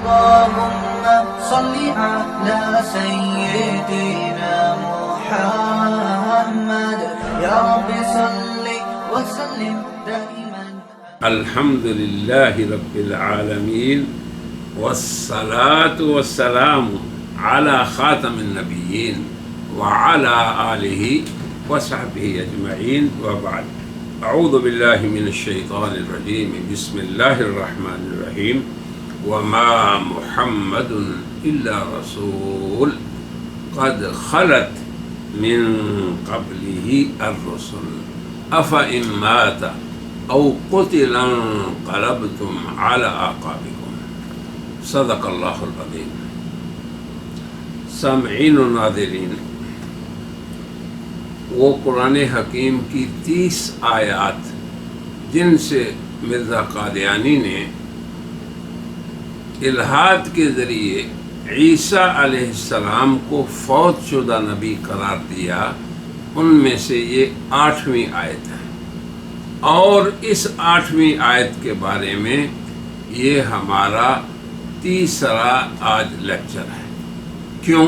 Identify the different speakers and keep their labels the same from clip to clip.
Speaker 1: اللهم صل على سيدنا محمد يا رب صل وسلم دائما.
Speaker 2: الحمد لله رب العالمين والصلاة والسلام على خاتم النبيين وعلى آله وصحبه أجمعين وبعد. أعوذ بالله من الشيطان الرجيم. بسم الله الرحمن الرحيم. وما محمد إلا رسول قد خلت من قبله الرسل أفإن مات أو قتل انقلبتم على أعقابكم. صدق الله العظيم. سامعین و ناظرین، وہ قرآن حکیم کی 30 آیات جن سے مرزا قادیانی نے الحاد کے ذریعے عیسیٰ علیہ السلام کو فوت شدہ نبی قرار دیا، ان میں سے یہ 8ویں آیت ہے، اور اس 8ویں آیت کے بارے میں یہ ہمارا تیسرا آج لیکچر ہے۔ کیوں؟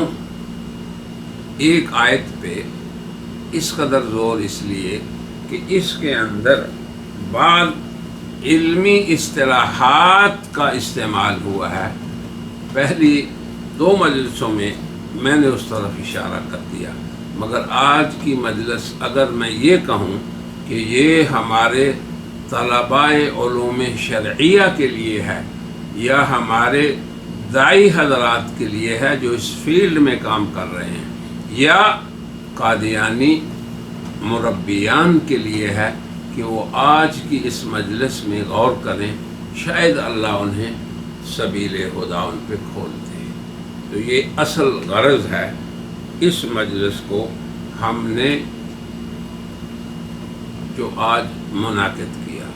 Speaker 2: ایک آیت پہ اس قدر زور اس لیے کہ اس کے اندر بعض علمی اصطلاحات کا استعمال ہوا ہے۔ پہلی 2 مجلسوں میں میں نے اس طرف اشارہ کر دیا، مگر آج کی مجلس اگر میں یہ کہوں کہ یہ ہمارے طلباء علوم شرعیہ کے لیے ہے یا ہمارے داعی حضرات کے لیے ہے جو اس فیلڈ میں کام کر رہے ہیں، یا قادیانی مربیان کے لیے ہے کہ وہ آج کی اس مجلس میں غور کریں، شاید اللہ انہیں سبیل ہدا ان پہ کھول دے۔ تو یہ اصل غرض ہے اس مجلس کو ہم نے جو آج منعقد کیا۔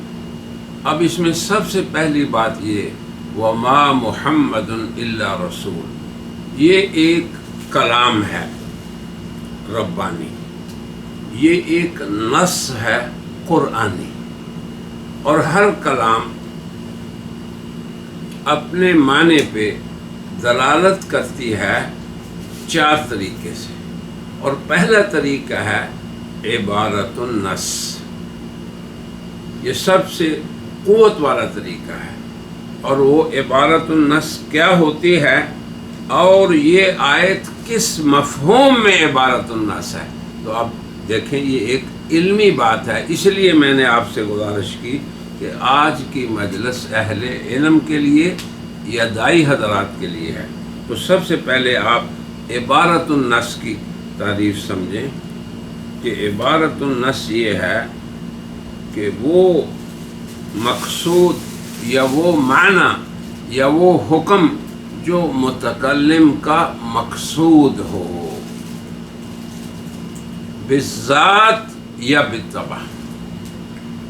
Speaker 2: اب اس میں سب سے پہلی بات یہ وَمَا مُحَمَّدٌ إِلَّا رَسُولٌ، یہ ایک کلام ہے ربانی، یہ ایک نص ہے قرآنی، اور ہر کلام اپنے معنی پہ دلالت کرتی ہے 4 طریقے سے، اور پہلا طریقہ ہے عبارت النص، یہ سب سے قوت والا طریقہ ہے۔ اور وہ عبارت النص کیا ہوتی ہے اور یہ آیت کس مفہوم میں عبارت النص ہے، تو اب دیکھیں یہ ایک علمی بات ہے۔ اس لیے میں نے آپ سے گزارش کی کہ آج کی مجلس اہل علم کے لیے یا داعی حضرات کے لیے ہے۔ تو سب سے پہلے آپ عبارت النص کی تعریف سمجھیں کہ عبارت النص یہ ہے کہ وہ مقصود یا وہ معنی یا وہ حکم جو متکلم کا مقصود ہو، بالذات یا بالطبع،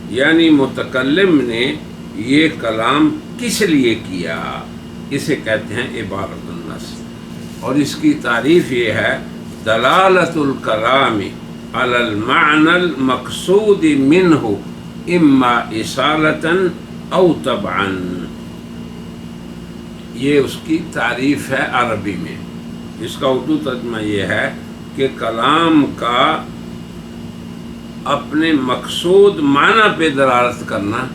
Speaker 2: یعنی متکلم نے یہ کلام کس لیے کیا، اسے کہتے ہیں عبارت النص۔ اور اس کی تعریف یہ ہے دلالت الکلام علی المعنى المقصود منہ اما اصالۃ او طبعا، یہ اس کی تعریف ہے عربی میں۔ اس کا اردو ترجمہ یہ ہے کہ کلام کا اپنے مقصود معنی پہ دلالت کرنا،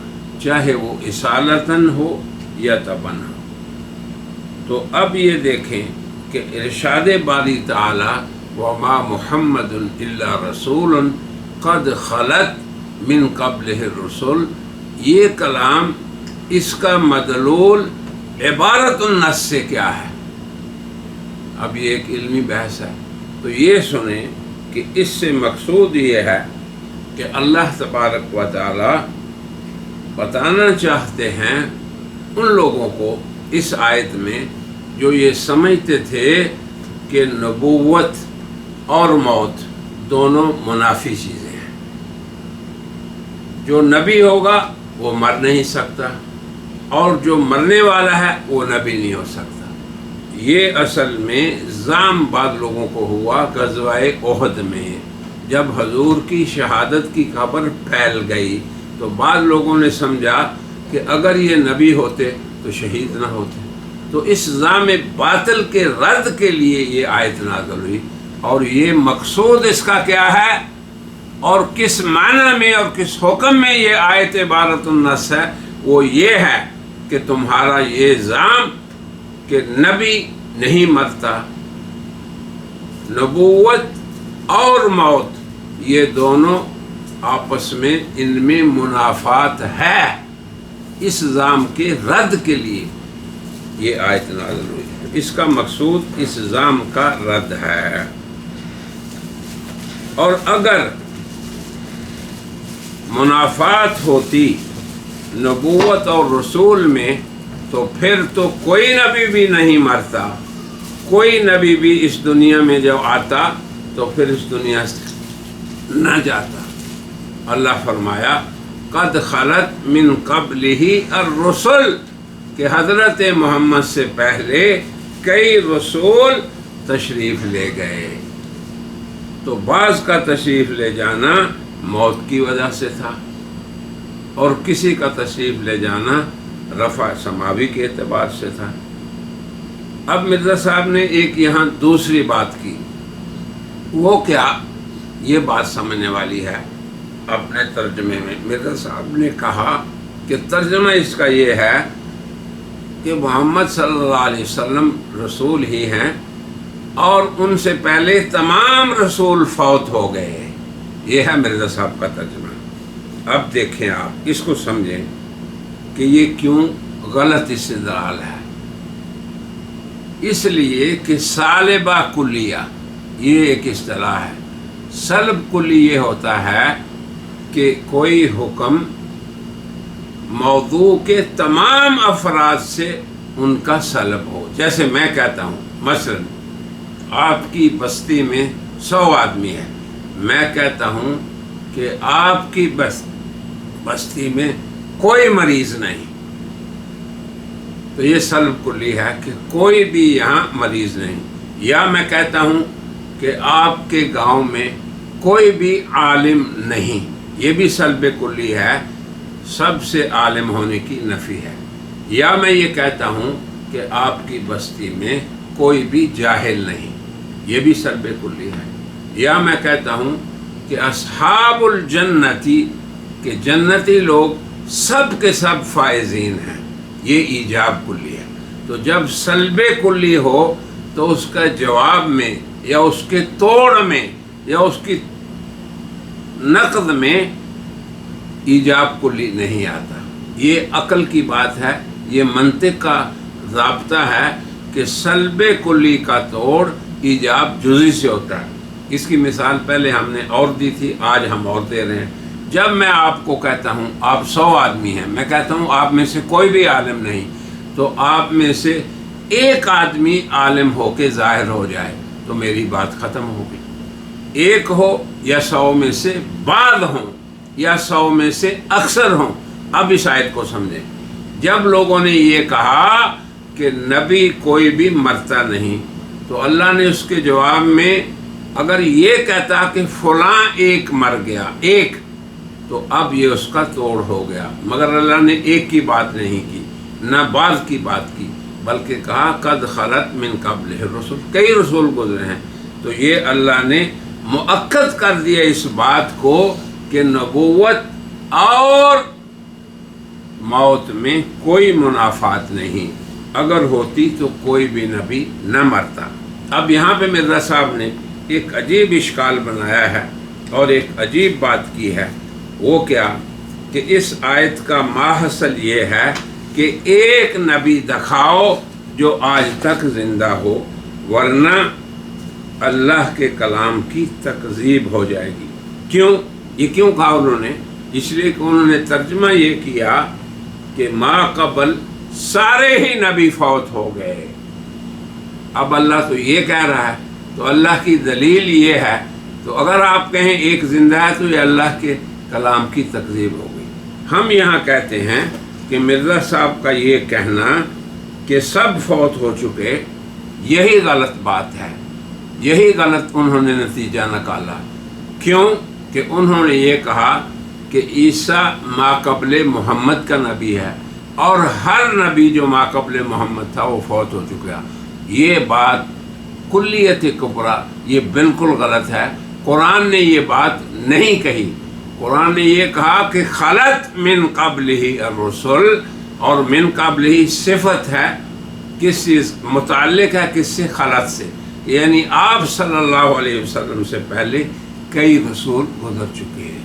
Speaker 2: چاہے وہ اصالتاً ہو یا طبعاً ہو۔ تو اب یہ دیکھیں کہ ارشاد باری تعالی وما محمد الا رسول قد خلت من قبلہ الرسل، یہ کلام اس کا مدلول عبارت النص سے کیا ہے؟ اب یہ ایک علمی بحث ہے، تو یہ سنیں کہ اس سے مقصود یہ ہے کہ اللہ تبارک و تعالی بتانا چاہتے ہیں ان لوگوں کو اس آیت میں جو یہ سمجھتے تھے کہ نبوت اور موت دونوں منافی چیزیں ہیں، جو نبی ہوگا وہ مر نہیں سکتا، اور جو مرنے والا ہے وہ نبی نہیں ہو سکتا۔ یہ اصل میں زعم بعض لوگوں کو ہوا غزوہ احد میں، جب حضور کی شہادت کی خبر پھیل گئی تو بعض لوگوں نے سمجھا کہ اگر یہ نبی ہوتے تو شہید نہ ہوتے، تو تو اس زعم باطل کے رد کے لیے یہ آیت نازل ہوئی. اور یہ مقصود اس کا کیا ہے اور کس معنی میں اور کس حکم میں یہ آیت عبارت النص ہے، وہ یہ ہے کہ تمہارا یہ زعم کہ نبی نہیں مرتا، نبوت اور موت یہ دونوں آپس میں ان میں منافات ہے، اس زعم کے رد کے لیے یہ آیت نازل ہوئی. اس کا مقصود اس زعم کا رد ہے. اور اگر منافات ہوتی نبوت اور رسول میں تو پھر تو کوئی نبی بھی نہیں مرتا، کوئی نبی بھی اس دنیا میں جب آتا تو پھر اس دنیا سے نہ جاتا. اللہ فرمایا قد خلت من قبلہ الرسل کہ حضرت محمد سے پہلے کئی رسول تشریف لے گئے. تو بعض کا تشریف لے جانا موت کی وجہ سے تھا اور کسی کا تشریف لے جانا رفع سماوی کے اعتبار سے تھا. اب مرزا صاحب نے ایک یہاں دوسری بات کی، وہ کیا، یہ بات سمجھنے والی ہے. اپنے ترجمے میں مرزا صاحب نے کہا کہ ترجمہ اس کا یہ ہے کہ محمد صلی اللہ علیہ وسلم رسول ہی ہیں اور ان سے پہلے تمام رسول فوت ہو گئے. یہ ہے مرزا صاحب کا ترجمہ. اب دیکھیں آپ اس کو سمجھیں کہ یہ کیوں غلط استدلال ہے. اس لیے کہ سالبہ کلیہ یہ ایک اصطلاح ہے. سلب کلی یہ ہوتا ہے کہ کوئی حکم موضوع کے تمام افراد سے ان کا سلب ہو. جیسے میں کہتا ہوں مثلا آپ کی بستی میں 100 آدمی ہے، میں کہتا ہوں کہ آپ کی بستی میں کوئی مریض نہیں، تو یہ سلب کلی ہے کہ کوئی بھی یہاں مریض نہیں. یا میں کہتا ہوں کہ آپ کے گاؤں میں کوئی بھی عالم نہیں، یہ بھی سلب کلی ہے، سب سے عالم ہونے کی نفی ہے. یا میں یہ کہتا ہوں کہ آپ کی بستی میں کوئی بھی جاہل نہیں، یہ بھی سلب کلی ہے. یا میں کہتا ہوں کہ اصحاب الجنتی کہ جنتی لوگ سب کے سب فائزین ہیں، یہ ایجاب کلی ہے. تو جب سلب کلی ہو تو اس کا جواب میں یا اس کے توڑ میں یا اس کی نقد میں ایجاب کلی نہیں آتا. یہ عقل کی بات ہے، یہ منطق کا ضابطہ ہے کہ سلب کلی کا توڑ ایجاب جزئی سے ہوتا ہے. اس کی مثال پہلے ہم نے اور دی تھی، آج ہم اور دے رہے ہیں. جب میں آپ کو کہتا ہوں آپ 100 آدمی ہیں، میں کہتا ہوں آپ میں سے کوئی بھی عالم نہیں، تو آپ میں سے ایک آدمی عالم ہو کے ظاہر ہو جائے تو میری بات ختم ہو گئی. ایک ہو یا 100 میں سے بعض ہوں یا 100 میں سے اکثر ہوں. اب اس آیت کو سمجھیں. جب لوگوں نے یہ کہا کہ نبی کوئی بھی مرتا نہیں، تو اللہ نے اس کے جواب میں اگر یہ کہتا کہ فلاں ایک مر گیا ایک، تو اب یہ اس کا توڑ ہو گیا. مگر اللہ نے ایک کی بات نہیں کی، نہ بعض کی بات کی، بلکہ کہا قد خلت من قبلہ الرسل، کئی رسول گزرے ہیں. تو یہ اللہ نے مؤکد کر دیا اس بات کو کہ نبوت اور موت میں کوئی منافات نہیں، اگر ہوتی تو کوئی بھی نبی نہ مرتا. اب یہاں پہ مرزا صاحب نے ایک عجیب اشکال بنایا ہے اور ایک عجیب بات کی ہے. وہ کیا کہ اس آیت کا ماحصل یہ ہے کہ ایک نبی دکھاؤ جو آج تک زندہ ہو، ورنہ اللہ کے کلام کی تکذیب ہو جائے گی. کیوں؟ یہ کیوں کہا انہوں نے؟ اس لیے کہ انہوں نے ترجمہ یہ کیا کہ ما قبل سارے ہی نبی فوت ہو گئے. اب اللہ تو یہ کہہ رہا ہے، تو اللہ کی دلیل یہ ہے. تو اگر آپ کہیں ایک زندہ ہے تو یہ اللہ کے کلام کی تکذیب ہو گئی. ہم یہاں کہتے ہیں کہ مرزا صاحب کا یہ کہنا کہ سب فوت ہو چکے، یہی غلط بات ہے، یہی غلط انہوں نے نتیجہ نکالا. کیوں کہ انہوں نے یہ کہا کہ عیسیٰ ما قبل محمد کا نبی ہے، اور ہر نبی جو ماقبل محمد تھا وہ فوت ہو چکا. یہ بات کلیت کبریٰ یہ بالکل غلط ہے. قرآن نے یہ بات نہیں کہی. قرآن نے یہ کہا کہ خلت من قبلہ الرسل، اور من قبلہ صفت ہے کس چیز متعلق ہے، کس سے؟ خلت سے. یعنی آپ صلی اللہ علیہ وسلم سے پہلے کئی رسول گزر چکے ہیں.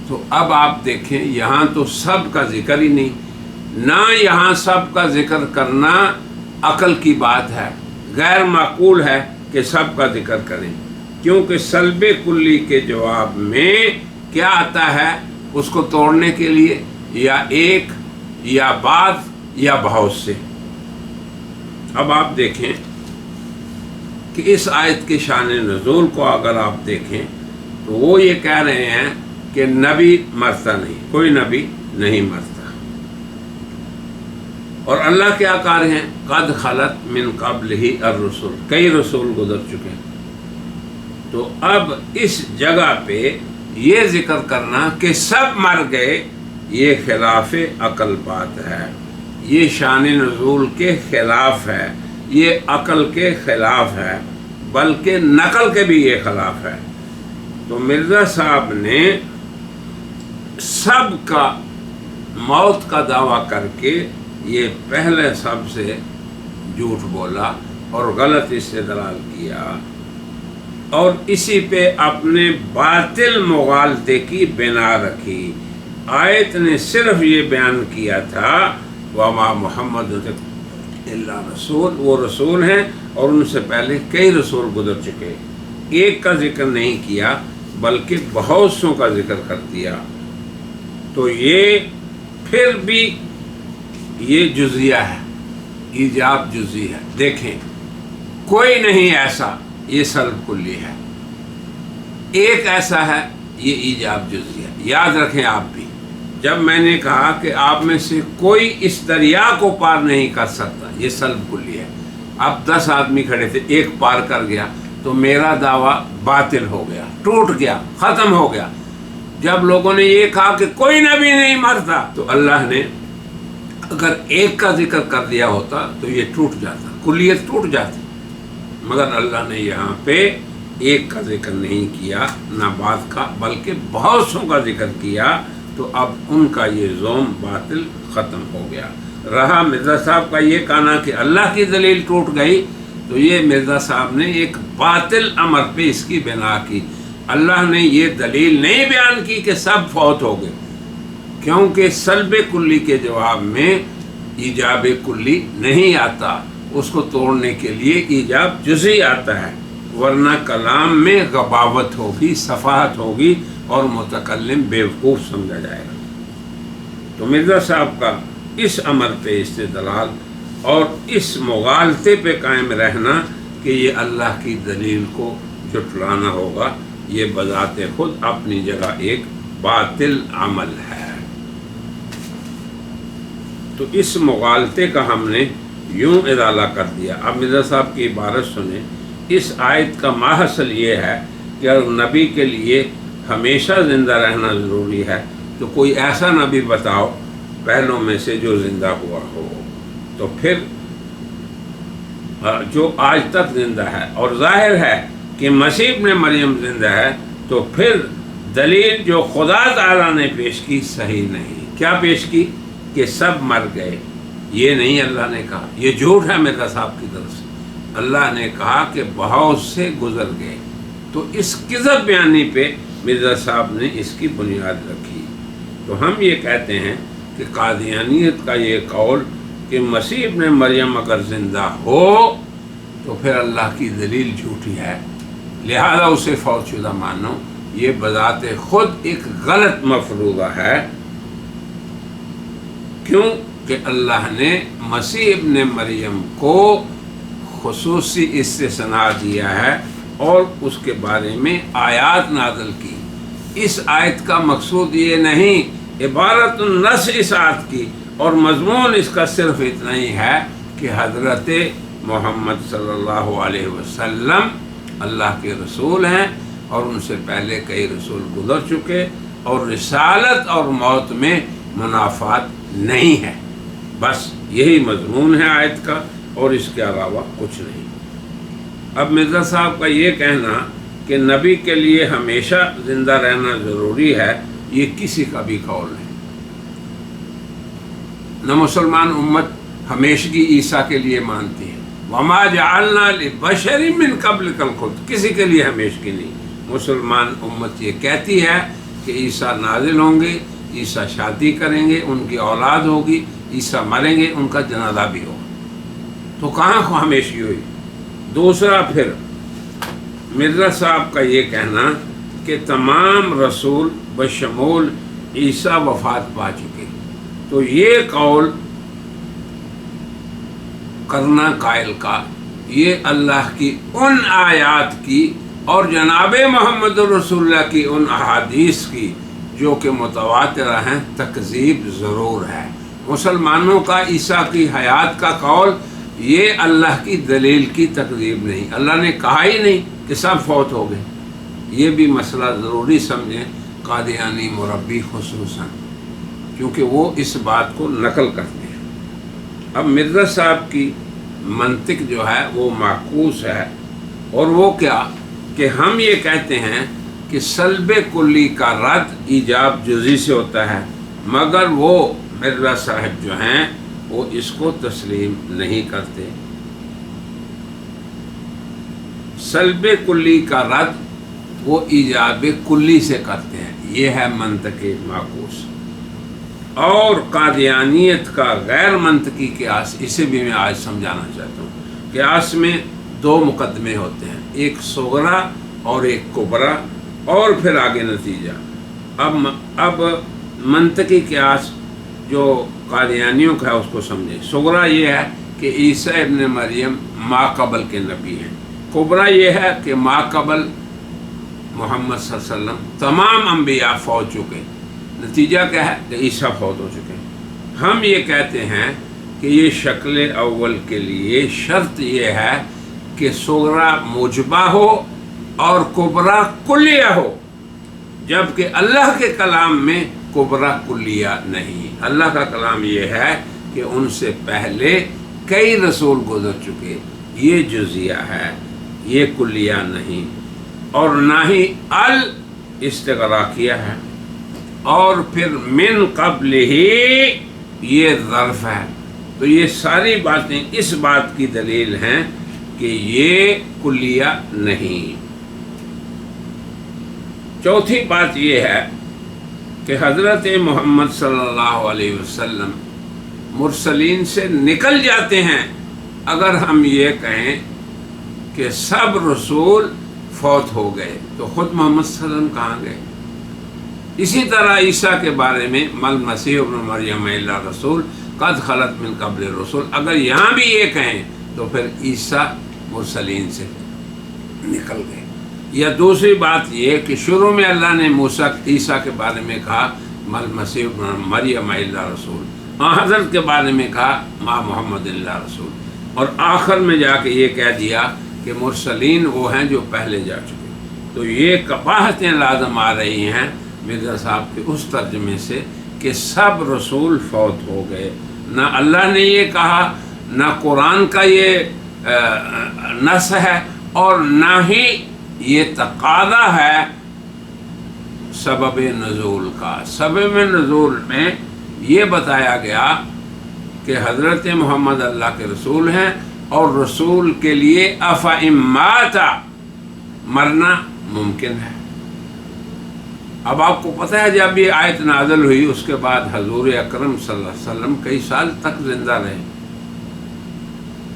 Speaker 2: تو اب آپ دیکھیں یہاں تو سب کا ذکر ہی نہیں، نہ یہاں سب کا ذکر کرنا عقل کی بات ہے، غیر معقول ہے کہ سب کا ذکر کریں، کیونکہ سلب کلی کے جواب میں کیا آتا ہے اس کو توڑنے کے لیے؟ یا ایک، یا بعض، یا بہت سے. اب آپ دیکھیں کہ اس آیت کے شان نزول کو اگر آپ دیکھیں تو وہ یہ کہہ رہے ہیں کہ نبی مرتا نہیں، کوئی نبی نہیں مرتا. اور اللہ کیا کہہ رہے ہیں؟ قد خلت من قبلہ الرسل، کئی رسول گزر چکے ہیں. تو اب اس جگہ پہ یہ ذکر کرنا کہ سب مر گئے یہ خلاف عقل بات ہے، یہ شان نزول کے خلاف ہے، یہ عقل کے خلاف ہے، بلکہ نقل کے بھی یہ خلاف ہے. تو مرزا صاحب نے سب کا موت کا دعویٰ کر کے یہ پہلے سب سے جھوٹ بولا اور غلط استدلال کیا، اور اسی پہ اپنے باطل مغالطے کی بنا رکھی. آیت نے صرف یہ بیان کیا تھا وما محمد الا رسول، وہ رسول ہیں اور ان سے پہلے کئی رسول گزر چکے. ایک کا ذکر نہیں کیا بلکہ بہت سوں کا ذکر کر دیا. تو یہ پھر بھی یہ جزیہ ہے، ایجاب جزئی ہے. دیکھیں کوئی نہیں ایسا، یہ سلب کلی ہے. ایک ایسا ہے، یہ ایجاب جزئی ہے. یاد رکھیں آپ بھی، جب میں نے کہا کہ آپ میں سے کوئی اس دریا کو پار نہیں کر سکتا، یہ سلب کلی ہے. اب 10 آدمی کھڑے تھے، ایک پار کر گیا تو میرا دعویٰ باطل ہو گیا، ٹوٹ گیا، ختم ہو گیا. جب لوگوں نے یہ کہا کہ کوئی نبی نہیں مرتا، تو اللہ نے اگر ایک کا ذکر کر دیا ہوتا تو یہ ٹوٹ جاتا، کلیت ٹوٹ جاتی. مگر اللہ نے یہاں پہ ایک کا ذکر نہیں کیا، نہ بعض کا، بلکہ بہت سوں کا ذکر کیا. تو اب ان کا یہ زوم باطل ختم ہو گیا. رہا مرزا صاحب کا یہ کہنا کہ اللہ کی دلیل ٹوٹ گئی، تو یہ مرزا صاحب نے ایک باطل امر پہ اس کی بنا کی. اللہ نے یہ دلیل نہیں بیان کی کہ سب فوت ہو گئے، کیونکہ سلب کلی کے جواب میں ایجاب کلی نہیں آتا، اس کو توڑنے کے لیے ایجاب جزئی آتا ہے، ورنہ کلام میں غباوت ہوگی، سفاہت ہوگی اور متکلم بیوقوف سمجھا جائے گا. تو مرزا صاحب کا اس امر پہ استدلال اور اس مغالطے پہ قائم رہنا کہ یہ اللہ کی دلیل کو جھٹلانا ہوگا، یہ بذات خود اپنی جگہ ایک باطل عمل ہے. تو اس مغالطے کا ہم نے یوں ازالہ کر دیا. اب مرزا صاحب کی عبارت سنیں. اس آیت کا ماحصل یہ ہے کہ اگر نبی کے لیے ہمیشہ زندہ رہنا ضروری ہے تو کوئی ایسا نبی بتاؤ پہلوں میں سے جو زندہ ہوا ہو. تو پھر جو آج تک زندہ ہے اور ظاہر ہے کہ مسیح ابن مریم زندہ ہے، تو پھر دلیل جو خدا تعالیٰ نے پیش کی صحیح نہیں. کیا پیش کی؟ کہ سب مر گئے. یہ نہیں اللہ نے کہا، یہ جھوٹ ہے مرزا صاحب کی طرف سے. اللہ نے کہا کہ بہت سے گزر گئے. تو اس کذب بیانی پہ مرزا صاحب نے اس کی بنیاد رکھی. تو ہم یہ کہتے ہیں کہ قادیانیت کا یہ قول کہ مسیح ابن مریم اگر زندہ ہو تو پھر اللہ کی دلیل جھوٹی ہے، لہذا اسے فوت شدہ مانو، یہ بذات خود ایک غلط مفروضہ ہے. کیوں کہ اللہ نے مسیح ابن مریم کو خصوصی استثناء دیا ہے اور اس کے بارے میں آیات نازل کی. اس آیت کا مقصود یہ نہیں، عبارت النص اس آیت کی اور مضمون اس کا صرف اتنا ہی ہے کہ حضرت محمد صلی اللہ علیہ وسلم اللہ کے رسول ہیں اور ان سے پہلے کئی رسول گزر چکے، اور رسالت اور موت میں منافات نہیں ہے. بس یہی مضمون ہے آیت کا اور اس کے علاوہ کچھ نہیں۔ اب مرزا صاحب کا یہ کہنا کہ نبی کے لیے ہمیشہ زندہ رہنا ضروری ہے، یہ کسی کا بھی قول نہیں۔ نہ مسلمان امت ہمیشگی عیسیٰ کے لیے مانتی ہے، وما جعلنا لبشر من قبلک الخلد، کسی کے لیے ہمیشگی نہیں۔ مسلمان امت یہ کہتی ہے کہ عیسیٰ نازل ہوں گے، عیسیٰ شادی کریں گے، ان کی اولاد ہوگی، عیسیٰ مریں گے، ان کا جنازہ بھی ہوگا، تو کہاں ہمیشگی ہوئی؟ دوسرا پھر مرزا صاحب کا یہ کہنا کہ تمام رسول بشمول عیسیٰ وفات پا چکے، تو یہ قول کرنا قائل کا یہ اللہ کی ان آیات کی اور جناب محمد رسول اللہ کی ان احادیث کی جو کہ متواتر ہیں تکذیب ضرور ہے۔ مسلمانوں کا عیسیٰ کی حیات کا قول یہ اللہ کی دلیل کی تکذیب نہیں، اللہ نے کہا ہی نہیں کہ سب فوت ہو گئے۔ یہ بھی مسئلہ ضروری سمجھیں قادیانی مربی خصوصاً، کیونکہ وہ اس بات کو نقل کرتے ہیں۔ اب مرزا صاحب کی منطق جو ہے وہ معکوس ہے، اور وہ کیا کہ ہم یہ کہتے ہیں کہ سلب کلی کا رد ایجاب جزئی سے ہوتا ہے، مگر وہ مرزا صاحب جو ہیں وہ اس کو تسلیم نہیں کرتے۔ سلب کلی کا رد وہ ایجاب کلی سے کرتے ہیں، یہ ہے منطق معکوس۔ اور قادیانیت کا غیر منطقی قیاس، اسے بھی میں آج سمجھانا چاہتا ہوں۔ قیاس میں دو مقدمے ہوتے ہیں، ایک صغرا اور ایک کبرا، اور پھر آگے نتیجہ۔ اب منطقی قیاس جو قادیانیوں کا ہے اس کو سمجھیں۔ صغرا یہ ہے کہ عیسیٰ ابن مریم ما قبل کے نبی ہیں، کبرا یہ ہے کہ ما قبل محمد صلی اللہ علیہ وسلم تمام انبیاء فوت چکے، نتیجہ کیا ہے کہ عیسیٰ فوت ہو چکے ہیں۔ ہم یہ کہتے ہیں کہ یہ شکل اول کے لیے شرط یہ ہے کہ صغرا موجبہ ہو اور کبرا کلیہ ہو، جبکہ اللہ کے کلام میں کبرا کلیہ نہیں۔ اللہ کا کلام یہ ہے کہ ان سے پہلے کئی رسول گزر چکے، یہ جزیہ ہے، یہ کلیہ نہیں، اور نہ ہی الاستغراقیہ ہے، اور پھر من قبل ہی یہ ظرف ہے۔ تو یہ ساری باتیں اس بات کی دلیل ہیں کہ یہ کلیہ نہیں۔ چوتھی بات یہ ہے کہ حضرت محمد صلی اللہ علیہ وسلم مرسلین سے نکل جاتے ہیں اگر ہم یہ کہیں کہ سب رسول فوت ہو گئے، تو خود محمد صلی اللہ علیہ وسلم کہاں گئے؟ اسی طرح عیسیٰ کے بارے میں مل مسیح ابن مریم الا رسول قد خلت من قبل الرسل، اگر یہاں بھی یہ کہیں تو پھر عیسیٰ مرسلین سے نکل گئے۔ یا دوسری بات یہ کہ شروع میں اللہ نے موسیٰ عیسیٰ کے بارے میں کہا مل مسیح ابن مریم الا رسول، حضرت کے بارے میں کہا ما محمد الا رسول، اور آخر میں جا کے یہ کہہ دیا کہ مرسلین وہ ہیں جو پہلے جا چکے۔ تو یہ قباحتیں لازم آ رہی ہیں مرزا صاحب کے اس ترجمے سے کہ سب رسول فوت ہو گئے۔ نہ اللہ نے یہ کہا، نہ قرآن کا یہ نص ہے، اور نہ ہی یہ تقاضا ہے سبب نزول کا۔ سبب نزول میں یہ بتایا گیا کہ حضرت محمد اللہ کے رسول ہیں، اور رسول کے لیے افإن مات مرنا ممکن ہے۔ اب آپ کو پتہ ہے جب یہ آیت نازل ہوئی اس کے بعد حضور اکرم صلی اللہ علیہ وسلم کئی سال تک زندہ رہے۔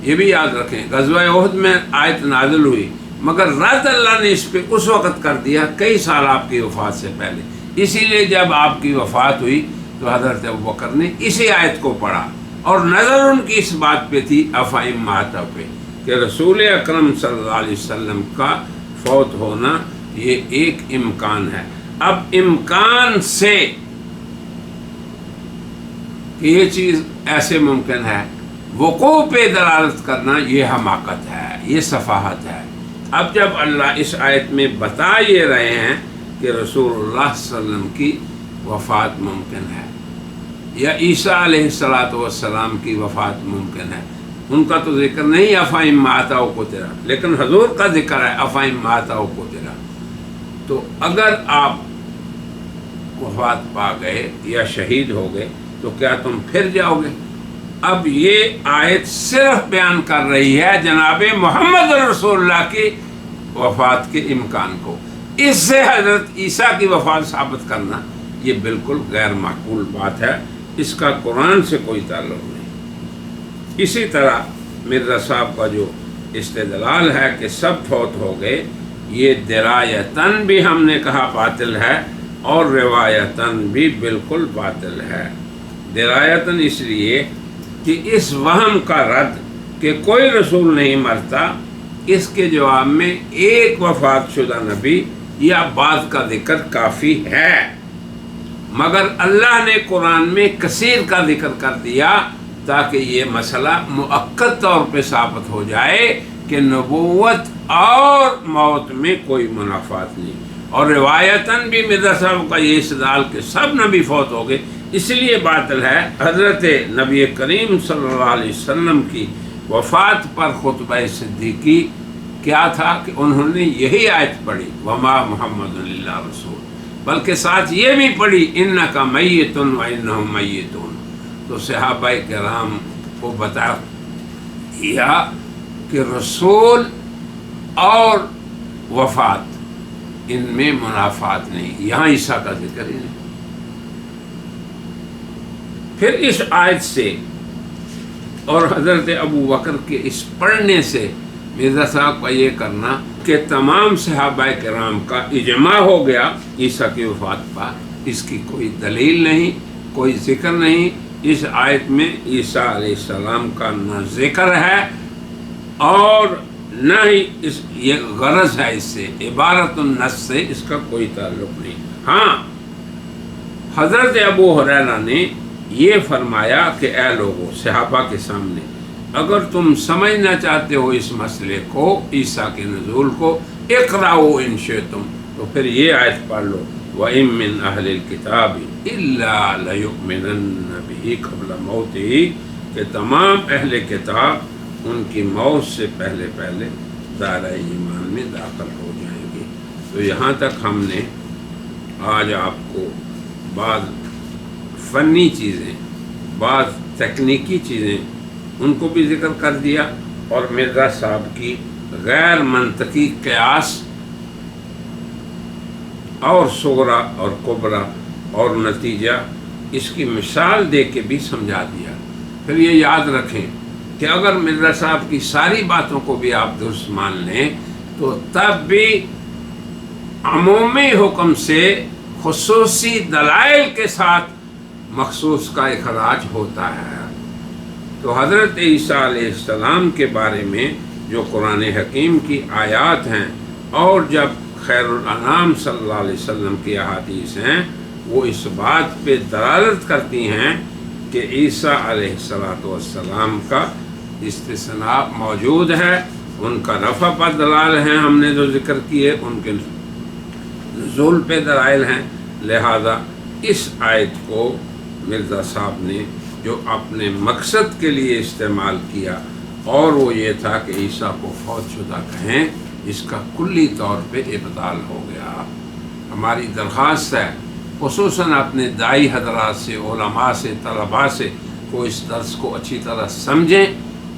Speaker 2: یہ بھی یاد رکھیں غزوہ احد میں آیت نازل ہوئی، مگر رد اللہ نے اس پہ اس وقت کر دیا کئی سال آپ کی وفات سے پہلے۔ اسی لیے جب آپ کی وفات ہوئی تو حضرت ابوبکر نے اسی آیت کو پڑھا، اور نظر ان کی اس بات پہ تھی افإن مات پہ، کہ رسول اکرم صلی اللہ علیہ وسلم کا فوت ہونا یہ ایک امکان ہے۔ اب امکان سے کہ یہ چیز ایسے ممکن ہے، وقوع پہ دلالت کرنا یہ حماقت ہے، یہ سفاہت ہے۔ اب جب اللہ اس آیت میں بتا یہ رہے ہیں کہ رسول اللہ صلی اللہ علیہ وسلم کی وفات ممکن ہے، یا عیسیٰ علیہ السلام کی وفات ممکن ہے؟ ان کا تو ذکر نہیں افائم ماتاؤ کو تیرا، لیکن حضور کا ذکر ہے افائم ماتاؤ کو تیرا۔ تو اگر آپ وفات پا گئے یا شہید ہو گئے تو کیا تم پھر جاؤ گے؟ اب یہ آیت صرف بیان کر رہی ہے جناب محمد رسول اللہ کی وفات کے امکان کو، اس سے حضرت عیسیٰ کی وفات ثابت کرنا یہ بالکل غیر معقول بات ہے، اس کا قرآن سے کوئی تعلق نہیں۔ اسی طرح مرزا صاحب کا جو استدلال ہے کہ سب فوت ہو گئے، یہ درایتاً بھی ہم نے کہا باطل ہے اور روایتاً بھی بالکل باطل ہے۔ درایتاً اس لیے کہ اس وہم کا رد کہ کوئی رسول نہیں مرتا، اس کے جواب میں ایک وفات شدہ نبی یا بعض کا ذکر کافی ہے، مگر اللہ نے قرآن میں کثیر کا ذکر کر دیا تاکہ یہ مسئلہ مؤکد طور پہ ثابت ہو جائے کہ نبوت اور موت میں کوئی منافات نہیں۔ اور روایتاً بھی مرزا صاحب کا یہ استدلال کہ سب نبی فوت ہو گئے اس لیے باطل ہے۔ حضرت نبی کریم صلی اللہ علیہ وسلم کی وفات پر خطبہ صدیقی کیا تھا کہ انہوں نے یہی آیت پڑھی وما محمد الا رسول، بلکہ ساتھ یہ بھی پڑھی انک میت و انہم میتون۔ تو صحابہ کرام کو بتا دیا کہ رسول اور وفات ان میں منافات نہیں، یہاں عیسیٰ کا ذکر ہی نہیں۔ پھر اس آیت سے اور حضرت ابو بکر کے اس پڑھنے سے مرزا صاحب کا یہ کرنا کہ تمام صحابہ کرام کا اجماع ہو گیا عیسیٰ کی وفات پر، اس کی کوئی دلیل نہیں، کوئی ذکر نہیں۔ اس آیت میں عیسیٰ علیہ السلام کا نہ ذکر ہے اور نہ ہی یہ غرض ہے، اس سے عبارت النص سے اس کا کوئی تعلق نہیں۔ ہاں، حضرت ابو ہریرہ نے یہ فرمایا کہ اے لوگو صحابہ کے سامنے، اگر تم سمجھنا چاہتے ہو اس مسئلے کو، عیسیٰ کے نزول کو، اقرأوا ان شئتم، تو پھر یہ آیت پڑھ لو وَإِن مِّنْ أَهْلِ الْكِتَابِ إِلَّا لَيُؤْمِنَنَّ بِهِ قَبْلَ مَوْتِهِ، کہ تمام اہل کتاب ان کی موت سے پہلے پہلے دائرہ ایمان میں داخل ہو جائیں گے۔ تو یہاں تک ہم نے آج آپ کو بعض فنی چیزیں، بعض تکنیکی چیزیں ان کو بھی ذکر کر دیا، اور مرزا صاحب کی غیر منطقی قیاس اور صغرا اور کبرا اور نتیجہ اس کی مثال دے کے بھی سمجھا دیا۔ پھر یہ یاد رکھیں کہ اگر مرزا صاحب کی ساری باتوں کو بھی آپ درست مان لیں تو تب بھی عمومی حکم سے خصوصی دلائل کے ساتھ مخصوص کا اخراج ہوتا ہے۔ تو حضرت عیسیٰ علیہ السلام کے بارے میں جو قرآن حکیم کی آیات ہیں اور جب خیر الانام صلی اللہ علیہ وسلم کی احادیث ہیں، وہ اس بات پہ دلالت کرتی ہیں کہ عیسیٰ علیہ السلام کا استثناء موجود ہے، ان کا رفع پر دلائل ہیں، ہم نے جو ذکر کیے ان کے نزول پہ دلائل ہیں۔ لہذا اس آیت کو مرزا صاحب نے جو اپنے مقصد کے لیے استعمال کیا، اور وہ یہ تھا کہ عیسیٰ کو فوت شدہ کہیں، اس کا کلی طور پہ ابطال ہو گیا۔ ہماری درخواست ہے خصوصاً اپنے دائی حضرات سے، علماء سے، طلباء سے، کو اس درس کو اچھی طرح سمجھیں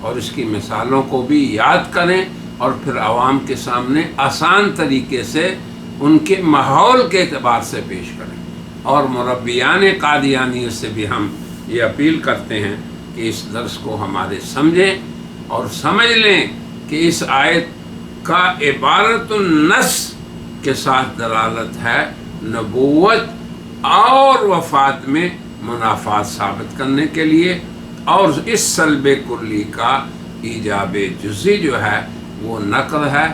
Speaker 2: اور اس کی مثالوں کو بھی یاد کریں، اور پھر عوام کے سامنے آسان طریقے سے ان کے ماحول کے اعتبار سے پیش کریں۔ اور مربیان قادیانیت سے بھی ہم یہ اپیل کرتے ہیں کہ اس درس کو ہمارے سمجھیں اور سمجھ لیں کہ اس آیت کا عبارت النص کے ساتھ دلالت ہے نبوت اور وفات میں منافات ثابت کرنے کے لیے، اور اس سلب کلی کا ایجاب جزئی جو ہے وہ نقل ہے۔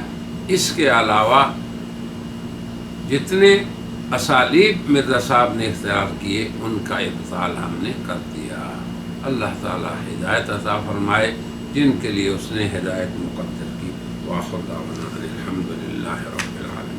Speaker 2: اس کے علاوہ جتنے اسالیب مرزا صاحب نے اختیار کیے ان کا ابطال ہم نے کر دیا۔ اللہ تعالی ہدایت عطا فرمائے جن کے لیے اس نے ہدایت مقدر کی۔ وآخر دعوانا الحمدللہ۔